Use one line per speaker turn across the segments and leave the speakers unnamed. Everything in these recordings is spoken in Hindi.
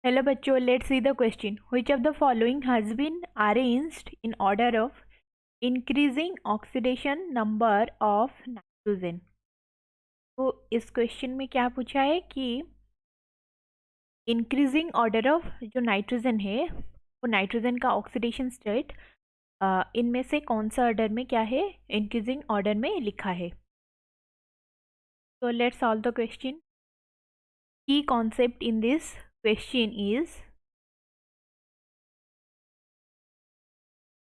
हेलो बच्चों, let's see the question. Which of the following has been arranged in order of increasing oxidation number of nitrogen. तो इस क्वेश्चन में क्या पूछा है कि इंक्रीजिंग ऑर्डर ऑफ जो नाइट्रोजन है वो नाइट्रोजन का ऑक्सीडेशन स्टेट इनमें से कौन सा ऑर्डर में क्या है, इंक्रीजिंग ऑर्डर में लिखा है. तो लेट्स सॉल्व द क्वेश्चन. की concept in this question is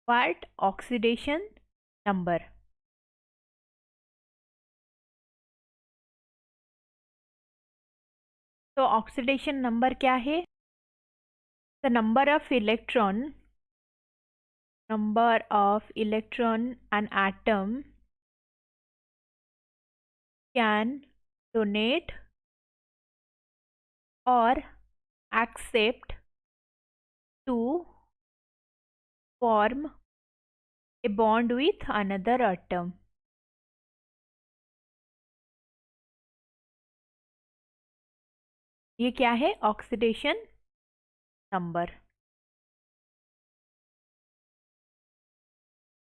what oxidation number. तो ऑक्सीडेशन नंबर क्या है? The number of electron an atom can donate or accept to form a bond with another atom. ये क्या है? Oxidation number.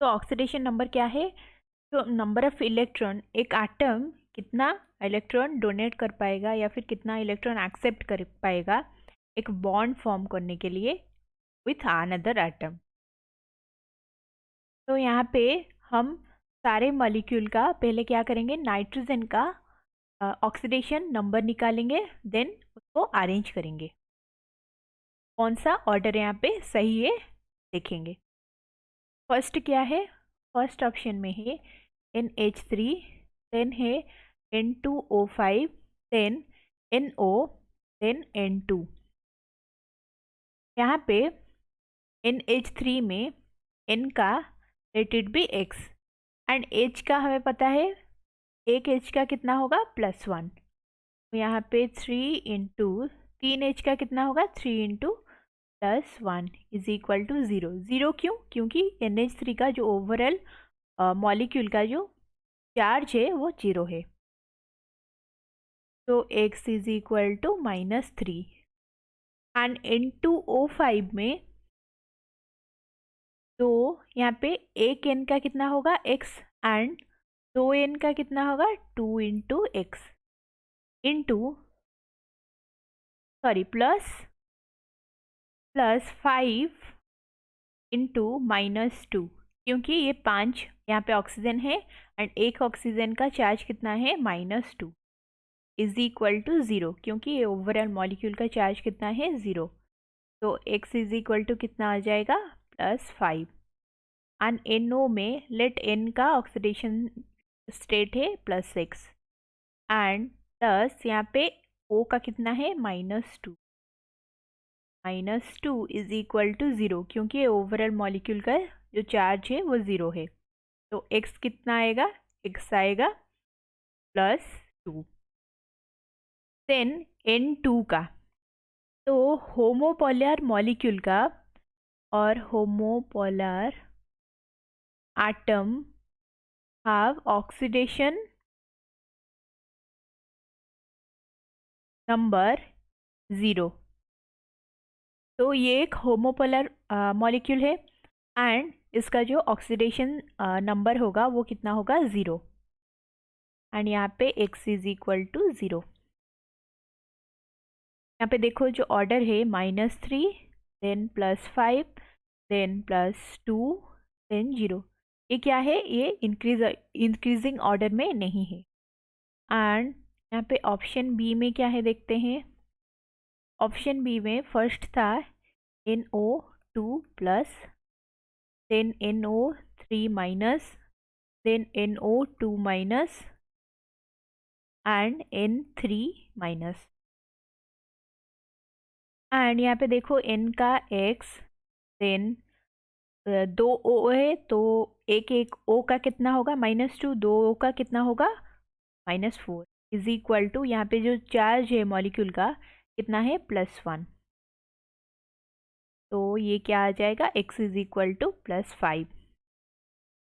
तो ऑक्सीडेशन नंबर क्या है? तो नंबर ऑफ इलेक्ट्रॉन, एक एटम कितना इलेक्ट्रॉन डोनेट कर पाएगा या फिर कितना इलेक्ट्रॉन एक्सेप्ट कर पाएगा एक बॉन्ड फॉर्म करने के लिए विथ अनदर एटम. तो यहाँ पे हम सारे मॉलिक्यूल का पहले क्या करेंगे, नाइट्रोजन का ऑक्सीडेशन नंबर निकालेंगे, देन उसको अरेंज करेंगे. कौन सा ऑर्डर यहाँ पे सही है देखेंगे. फर्स्ट क्या है? फर्स्ट ऑप्शन में है NH3, देन है N2O5, then NO, then N2. यहाँ पे NH3 में N का let it be X and H का हमें पता है, एक H का कितना होगा +1. तो यहाँ पे 3 H का कितना होगा 3 इंटू +1 इज इक्वल टू 0. 0 क्यों? क्योंकि NH3 का जो ओवरऑल मॉलिक्यूल का जो चार्ज है वो 0 है. तो X is equal to -3 and N2O5 में तो यहाँ पे एक N का कितना होगा X एंड 2 N का कितना होगा 2 into X into plus 5 into -2, क्योंकि ये 5 यहाँ पे ऑक्सीजन है एंड एक ऑक्सीजन का चार्ज कितना है -2 इज इक्वल टू 0, क्योंकि ये ओवरऑल मॉलिक्यूल का चार्ज कितना है 0. तो X इज इक्वल टू कितना आ जाएगा +5 एंड NO में लेट N का ऑक्सीडेशन स्टेट है +6 एंड प्लस यहाँ पे O का कितना है -2 इज इक्वल टू 0, क्योंकि ओवरऑल मॉलिक्यूल का जो चार्ज है वो 0 है. तो X कितना आएगा? X आएगा +2. देन N2 का, तो होमोपोलर मॉलिक्यूल का और homopolar atom have oxidation number 0. तो ये एक होमोपोलर मॉलिक्यूल है एंड इसका जो ऑक्सीडेशन नंबर होगा वो कितना होगा 0 एंड यहाँ पे X इज इक्वल टू 0. यहाँ पे देखो जो ऑर्डर है -3, देन +5, देन +2, देन 0. ये क्या है? ये इंक्रीजिंग ऑर्डर में नहीं है. एंड यहाँ पे ऑप्शन बी में क्या है देखते हैं. ऑप्शन बी में फर्स्ट था NO2+, then NO3-, then NO2- and N3-. And यहाँ पे देखो N का X, देन 2 O है तो एक O का कितना होगा -2, 2 O का कितना होगा -4 इज इक्वल टू यहाँ पे जो चार्ज है मॉलिक्यूल का कितना है +1. तो ये क्या आ जाएगा? X is equal to +5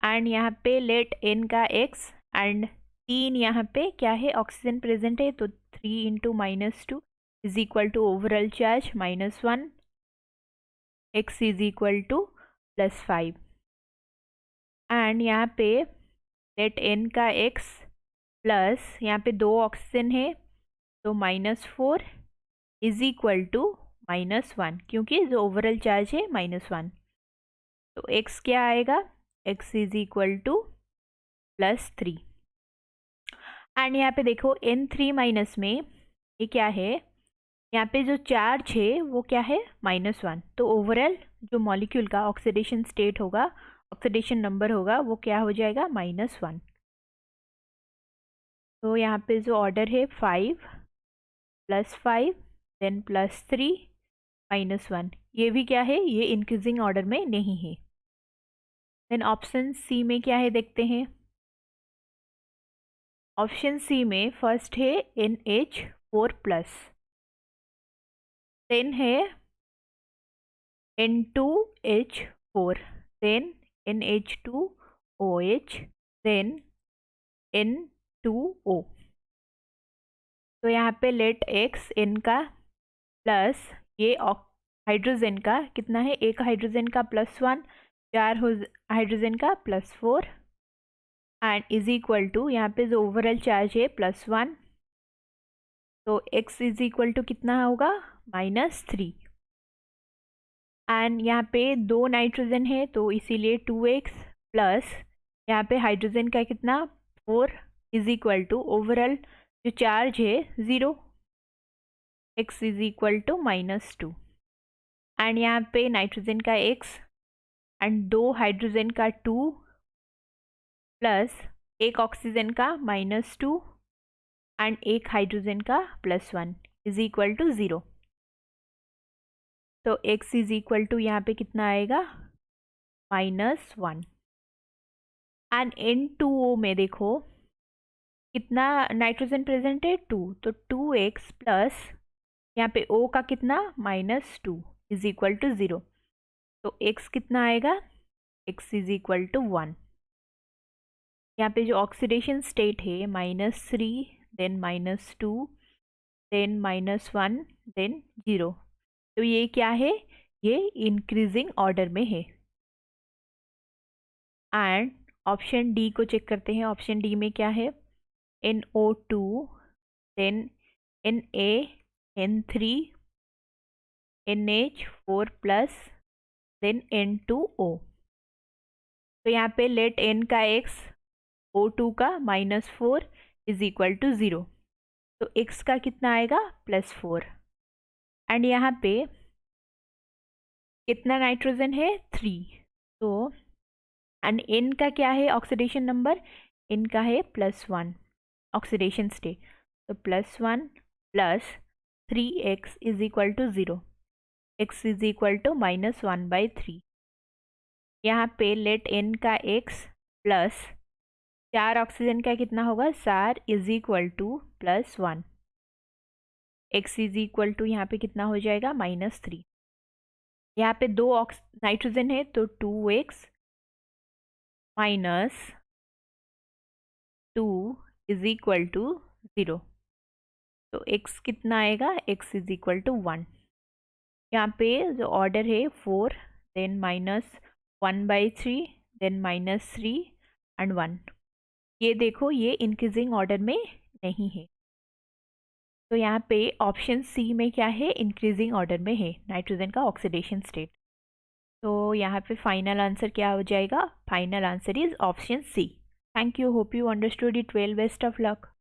and यहाँ पे लेट N का X एंड 3 यहाँ पे क्या है ऑक्सीजन प्रेजेंट है तो 3 into -2 is equal to overall charge -1, x is equal to +5 and यहाँ पे लेट n का x प्लस यहाँ पे 2 ऑक्सीजन है तो -4 इज इक्वल टू -1, क्योंकि जो ओवरऑल चार्ज है -1, तो x क्या आएगा, x is equal to +3 and यहाँ पे देखो N3 माइनस में ये क्या है, यहाँ पे जो चार्ज है वो क्या है -1, तो ओवरऑल जो मॉलिक्यूल का ऑक्सीडेशन स्टेट होगा, ऑक्सीडेशन नंबर होगा, वो क्या हो जाएगा -1। तो यहाँ पे जो ऑर्डर है 5 +5 देन +3 -1, ये भी क्या है, ये इंक्रीजिंग ऑर्डर में नहीं है। देन ऑप्शन सी में क्या है देखते हैं। ऑप्शन सी में फर्स्ट है NH4+, देन है N2H4, then NH2OH, then N2O। तो यहाँ पे लेट x n का प्लस ये हाइड्रोजन का कितना है, एक हाइड्रोजन का +1, 4 हाइड्रोजन का +4 एंड इज इक्वल टू यहाँ पे जो ओवरऑल चार्ज है +1, तो x इज इक्वल टू कितना होगा -3 एंड यहाँ पे 2 नाइट्रोजन है तो इसीलिए 2x प्लस यहाँ पे हाइड्रोजन का कितना 4 इज इक्वल टू ओवरऑल जो चार्ज है 0, x is equal to -2 and यहाँ पे नाइट्रोजन का x एंड 2 हाइड्रोजन का 2 प्लस एक ऑक्सीजन का -2 एंड एक हाइड्रोजन का +1 इज इक्वल टू 0, तो x इज इक्वल टू यहाँ पे कितना आएगा -1 एंड N2O में देखो कितना नाइट्रोजन प्रेजेंट है 2, तो 2x प्लस यहाँ पे O का कितना -2 इज इक्वल टू 0, तो x कितना आएगा, x इज इक्वल टू 1। यहाँ पे जो ऑक्सीडेशन स्टेट है -3 देन -2 देन -1 देन 0, तो ये क्या है, ये इंक्रीजिंग ऑर्डर में है। एंड ऑप्शन डी को चेक करते हैं। ऑप्शन डी में क्या है, NO2 then Na N3 NH4+ then N2O। तो यहाँ पे लेट n का x O2 का -4 इज इक्वल टू 0, तो x का कितना आएगा +4 एंड यहाँ पे कितना नाइट्रोजन है 3, तो एंड n का क्या है ऑक्सीडेशन नंबर, n का है +1 ऑक्सीडेशन स्टेट, तो +1 plus 3x is equal to 0, x is equal to -1/3। यहाँ पे लेट n का x प्लस 4 ऑक्सीजन का कितना होगा 4 is equal to +1, x is equal to यहाँ पे कितना हो जाएगा -3। यहाँ पे 2 नाइट्रोजन है तो 2x -2 इज इक्वल टू 0, तो x कितना आएगा, x इज इक्वल टू 1। यहाँ पे जो ऑर्डर है 4 देन -1/3 देन -3 एंड 1, ये देखो ये इंक्रीजिंग ऑर्डर में नहीं है, तो यहाँ पे ऑप्शन सी में क्या है, इंक्रीजिंग ऑर्डर में है नाइट्रोजन का ऑक्सीडेशन स्टेट। तो यहाँ पे फाइनल आंसर क्या हो जाएगा, final answer is option C. Thank you, hope you understood it well, best of luck.